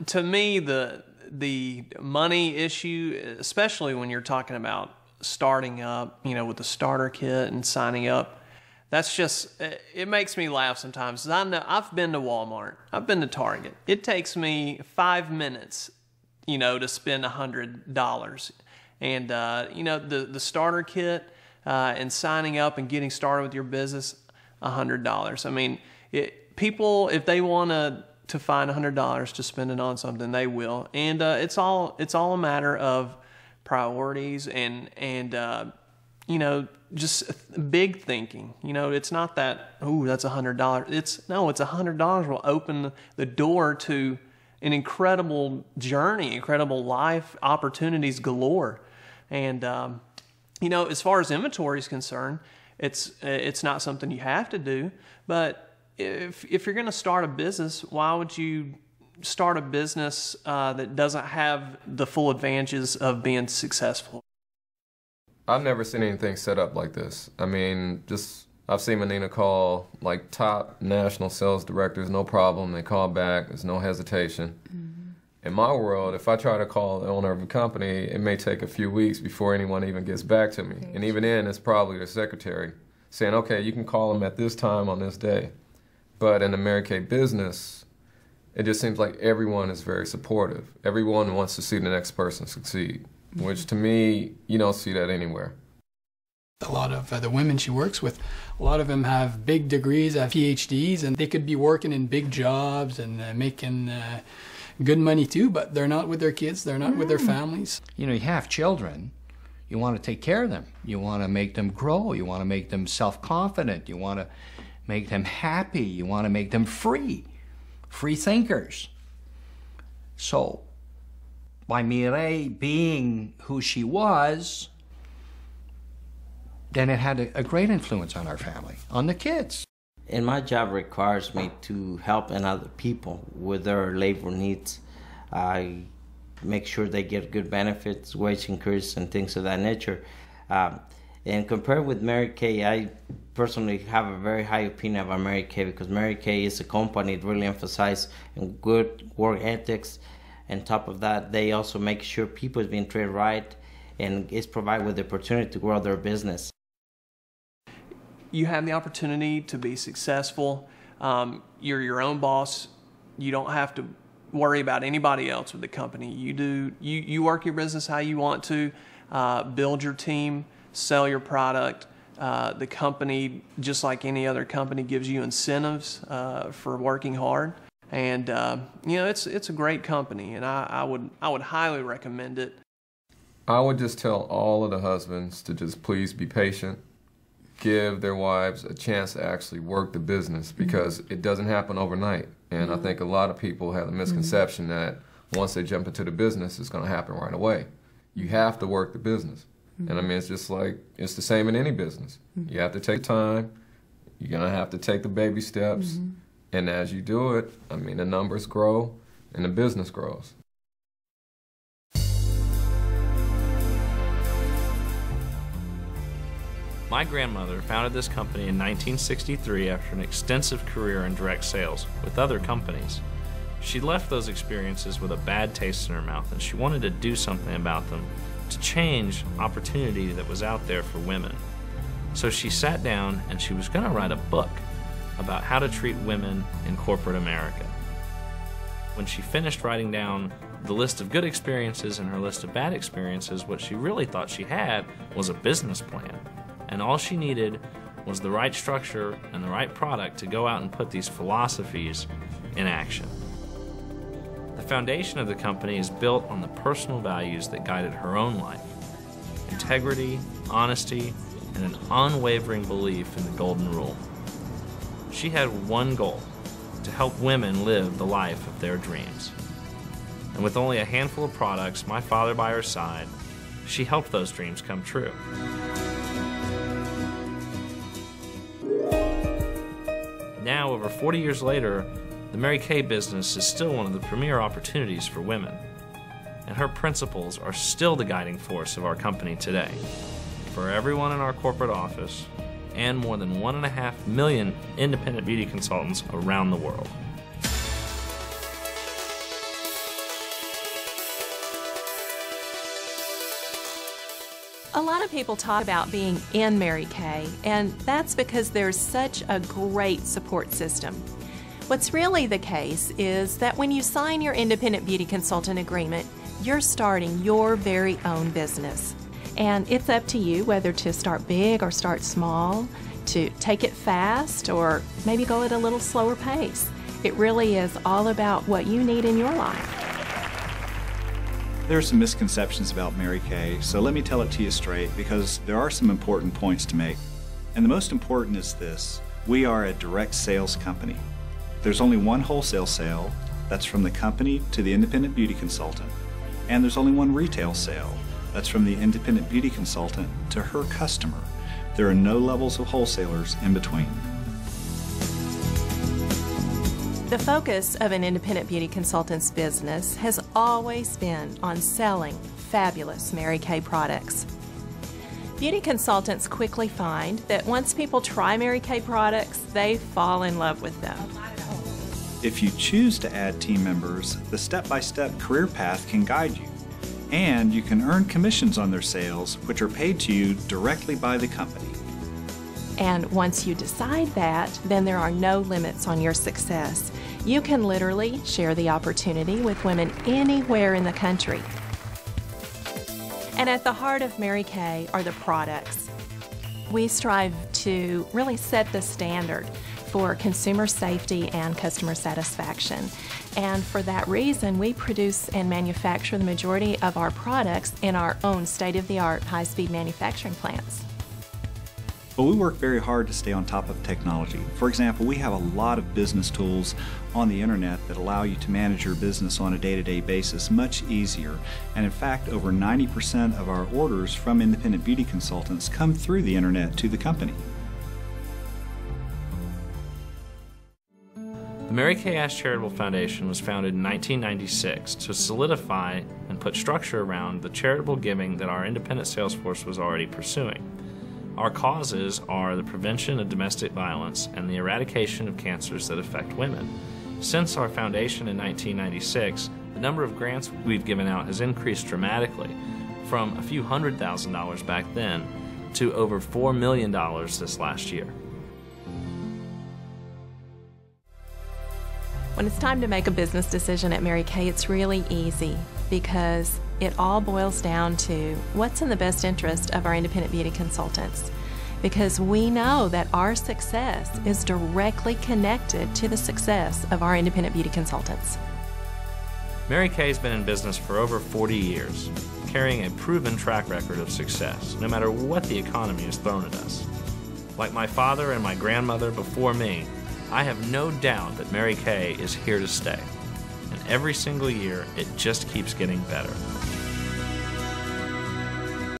To me, the money issue, especially when you're talking about starting up, with the starter kit and signing up, that's just, it makes me laugh sometimes. I know I've been to Walmart, I've been to Target. It takes me 5 minutes, to spend $100. And, the starter kit and signing up and getting started with your business, $100. I mean, people, if they want to find $100 to spend it on something, they will. And it's all a matter of priorities and just big thinking. It's not that, ooh, that's $100. It's $100 will open the door to an incredible journey, incredible life opportunities galore. And as far as inventory is concerned, it's not something you have to do, but if you're going to start a business, why would you start a business that doesn't have the full advantages of being successful? I've never seen anything set up like this. I mean, I've seen Menina call like top national sales directors, no problem. They call back, there's no hesitation. Mm-hmm. In my world, if I try to call the owner of a company, it may take a few weeks before anyone even gets back to me. And even then, it's probably the secretary saying, okay, you can call them at this time on this day. But in the Mary Kay business, it just seems like everyone is very supportive. Everyone wants to see the next person succeed, which to me, you don't see that anywhere. A lot of the women she works with, a lot of them have big degrees, have PhDs, and they could be working in big jobs and making good money too, but they're not with their kids, they're not with their families. You have children, you want to take care of them. You want to make them grow, you want to make them self-confident, you want to make them happy, you want to make them free thinkers. So, by Mireille being who she was, then it had a great influence on our family, on the kids. And my job requires me to help other people with their labor needs. I make sure they get good benefits, wage increase, and things of that nature. And compared with Mary Kay, I personally have a very high opinion about Mary Kay because Mary Kay is a company that really emphasizes good work ethics. And top of that, they also make sure people is being treated right and is provided with the opportunity to grow their business. You have the opportunity to be successful. You're your own boss. You don't have to worry about anybody else with the company. You work your business how you want to, build your team, sell your product. The company, just like any other company, gives you incentives for working hard. And it's a great company, and I would highly recommend it. I would just tell all of the husbands to just please be patient, give their wives a chance to actually work the business because it doesn't happen overnight. And I think a lot of people have the misconception that once they jump into the business, it's going to happen right away. You have to work the business. And I mean, it's just like, it's the same in any business. You have to take time, you're going to have to take the baby steps, and as you do it, I mean, the numbers grow and the business grows. My grandmother founded this company in 1963 after an extensive career in direct sales with other companies. She left those experiences with a bad taste in her mouth, and she wanted to do something about them to change opportunity that was out there for women. So she sat down and she was going to write a book about how to treat women in corporate America. When she finished writing down the list of good experiences and her list of bad experiences, what she really thought she had was a business plan. And all she needed was the right structure and the right product to go out and put these philosophies in action. The foundation of the company is built on the personal values that guided her own life: integrity, honesty, and an unwavering belief in the golden rule. She had one goal: to help women live the life of their dreams. And with only a handful of products, my father by her side, she helped those dreams come true. Now, over 40 years later, the Mary Kay business is still one of the premier opportunities for women. And her principles are still the guiding force of our company today. For everyone in our corporate office, and more than 1.5 million independent beauty consultants around the world. A lot of people talk about being in Mary Kay, and that's because there's such a great support system. What's really the case is that when you sign your independent beauty consultant agreement, you're starting your very own business. And it's up to you whether to start big or start small, to take it fast or maybe go at a little slower pace. It really is all about what you need in your life. There are some misconceptions about Mary Kay, so let me tell it to you straight because there are some important points to make. And the most important is this: we are a direct sales company. There's only one wholesale sale, that's from the company to the independent beauty consultant. And there's only one retail sale, that's from the independent beauty consultant to her customer. There are no levels of wholesalers in between. The focus of an independent beauty consultant's business has always been on selling fabulous Mary Kay products. Beauty consultants quickly find that once people try Mary Kay products, they fall in love with them. If you choose to add team members, the step-by-step career path can guide you. And you can earn commissions on their sales, which are paid to you directly by the company. And once you decide that, then there are no limits on your success. You can literally share the opportunity with women anywhere in the country. And at the heart of Mary Kay are the products. We strive to really set the standard for consumer safety and customer satisfaction. And for that reason, we produce and manufacture the majority of our products in our own state-of-the-art high-speed manufacturing plants. But we work very hard to stay on top of technology. For example, we have a lot of business tools on the internet that allow you to manage your business on a day-to-day basis much easier. And in fact, over 90% of our orders from independent beauty consultants come through the internet to the company. The Mary Kay Ash Charitable Foundation was founded in 1996 to solidify and put structure around the charitable giving that our independent sales force was already pursuing. Our causes are the prevention of domestic violence and the eradication of cancers that affect women. Since our foundation in 1996, the number of grants we've given out has increased dramatically, from a few $100,000 back then to over $4 million this last year. When it's time to make a business decision at Mary Kay, it's really easy because it all boils down to what's in the best interest of our independent beauty consultants. Because we know that our success is directly connected to the success of our independent beauty consultants. Mary Kay's been in business for over 40 years, carrying a proven track record of success, no matter what the economy has thrown at us. Like my father and my grandmother before me, I have no doubt that Mary Kay is here to stay. And every single year, it just keeps getting better.